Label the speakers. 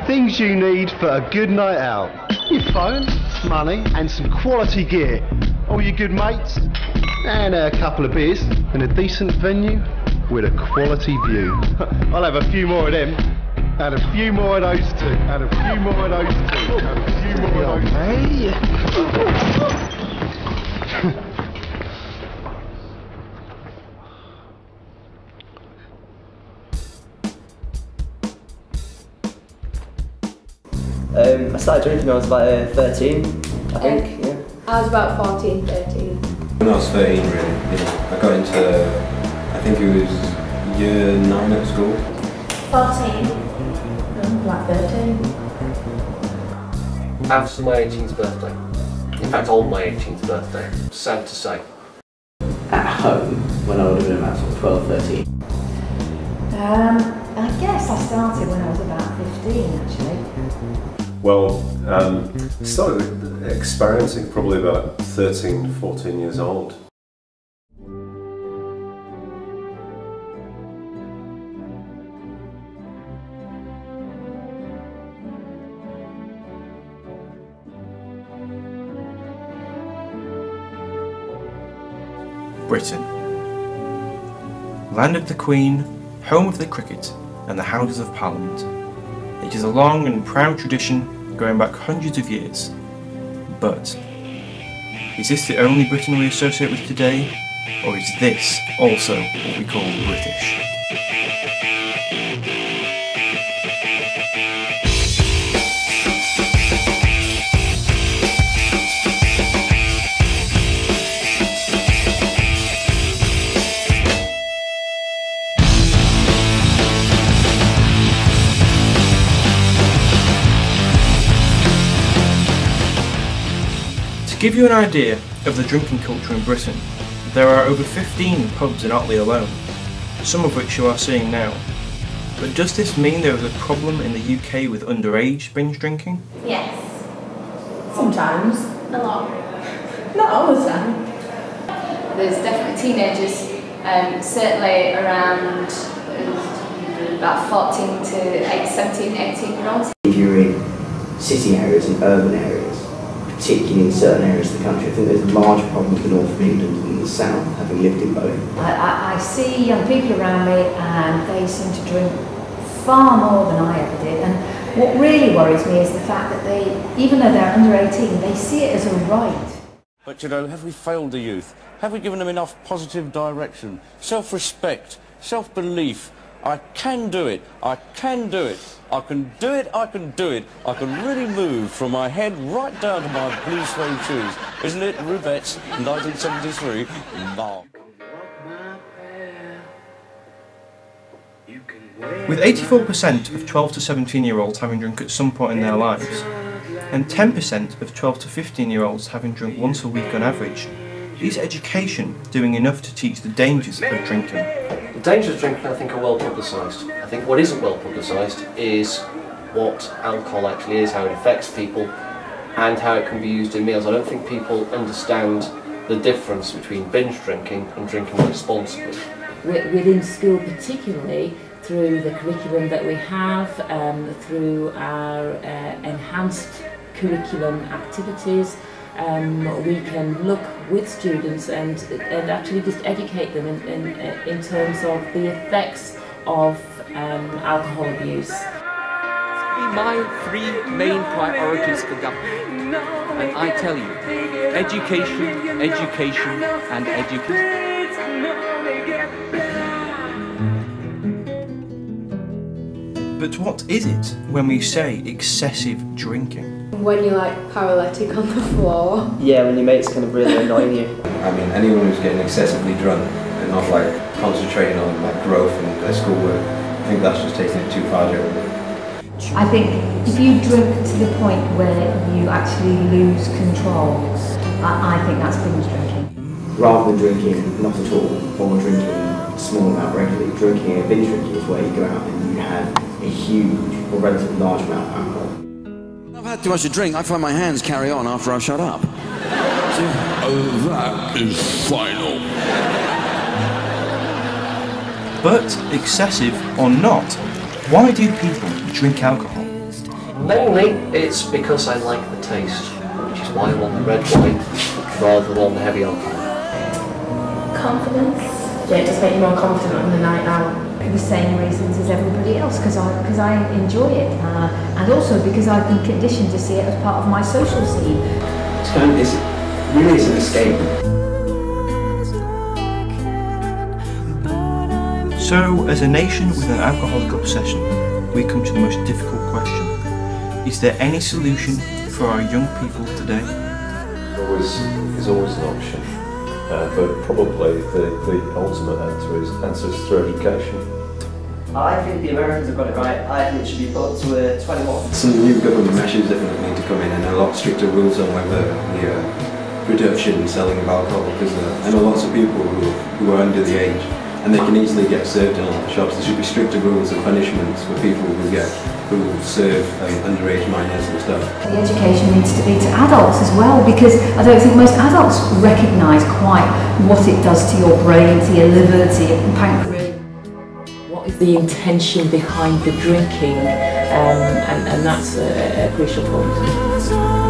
Speaker 1: things you need for a good night out. Your phone, money and some quality gear. All your good mates and a couple of beers in a decent venue with a quality view. I'll have a few more of them and a few more of those too and a few more of those too and a few more of those too.
Speaker 2: I started drinking when I was about 13, I think, yeah.
Speaker 3: I was about 14, 13.
Speaker 4: When I was 13 really, yeah. I got into, I think it was year 9 at school.
Speaker 3: 14. Like 13.
Speaker 5: After my 18th birthday. In fact, on my 18th birthday. Sad to say.
Speaker 6: At home, when I would have been about sort of 12, 13.
Speaker 3: I guess I started when I was about 15 actually.
Speaker 7: Well, started experiencing probably about 13, 14 years old.
Speaker 8: Britain. Land of the Queen, home of the cricket and the Houses of Parliament. It is a long and proud tradition going back hundreds of years. But is this the only Britain we associate with today, or is this also what we call British? To give you an idea of the drinking culture in Britain, there are over 15 pubs in Otley alone, some of which you are seeing now. But does this mean there is a problem in the UK with underage binge drinking?
Speaker 3: Yes.
Speaker 9: Sometimes.
Speaker 3: A lot.
Speaker 9: Not all the time.
Speaker 3: There's definitely teenagers, certainly around about 14 to 17, 18-year-olds.
Speaker 6: If you're in city areas and urban areas, particularly in certain areas of the country, I think there's a large problem with the north of England and the south, having lived in both.
Speaker 9: I see young people around me and they seem to drink far more than I ever did, and what really worries me is the fact that they, even though they're under 18, they see it as a right.
Speaker 10: But you know, have we failed the youth? Have we given them enough positive direction, self-respect, self-belief? I can do it, I can do it, I can do it, I can do it, I can really move from my head right down to my blue suede shoes. Isn't it, Rubettes, 1973? Mark.
Speaker 8: With 84% of 12 to 17-year-olds having drunk at some point in their lives, and 10% of 12 to 15-year-olds having drunk once a week on average, is education doing enough to teach the dangers of drinking?
Speaker 5: The dangers of drinking, I think, are well publicised. I think what isn't well publicised is what alcohol actually is, how it affects people, and how it can be used in meals. I don't think people understand the difference between binge drinking and drinking responsibly.
Speaker 11: Within school, particularly through the curriculum that we have, through our enhanced curriculum activities, we can look with students and actually just educate them in terms of the effects of alcohol abuse.
Speaker 12: My three main priorities for government, and I tell you, education, education and education.
Speaker 8: But what is it when we say excessive drinking?
Speaker 3: When you're like paralytic on the floor.
Speaker 2: Yeah, when your mate's kind of really annoying you.
Speaker 4: I mean, anyone who's getting excessively drunk and not like concentrating on like growth and their schoolwork, I think that's just taking it too far generally.
Speaker 9: I think if you drink to the point where you actually lose control, I think that's binge drinking.
Speaker 6: Rather than drinking not at all, or drinking a small amount regularly, drinking and binge drinking is where you go out and you have a huge or relatively large amount of alcohol.
Speaker 13: I've had too much to drink. I find my hands carry on after I shut up.
Speaker 14: Oh, that is final.
Speaker 8: But, excessive or not, why do people drink alcohol?
Speaker 5: Mainly, it's because I like the taste, which is why I want the red wine rather than the heavy alcohol.
Speaker 3: Confidence. Yeah, it just makes you more confident on the night out.
Speaker 9: For the same reasons as everybody else, because I enjoy it, and also because I've been conditioned to see it as part of my social scene.
Speaker 6: It's really is an escape.
Speaker 8: So, as a nation with an alcoholic obsession, we come to the most difficult question. Is there any solution for our young people today?
Speaker 7: Is always an option, but probably the ultimate answer is through education.
Speaker 2: I think the Americans have got it right. I think it should be put to 21.
Speaker 4: Some new government measures definitely need to come in, and a lot stricter rules on whether the production and selling of alcohol, because I know lots of people who are under the age, and they can easily get served in a lot of shops. There should be stricter rules and punishments for people who serve underage minors and stuff.
Speaker 9: The education needs to be to adults as well, because I don't think most adults recognise quite what it does to your brain, to your liver, to your pancreas.
Speaker 11: What is the intention behind the drinking? And that's a crucial point.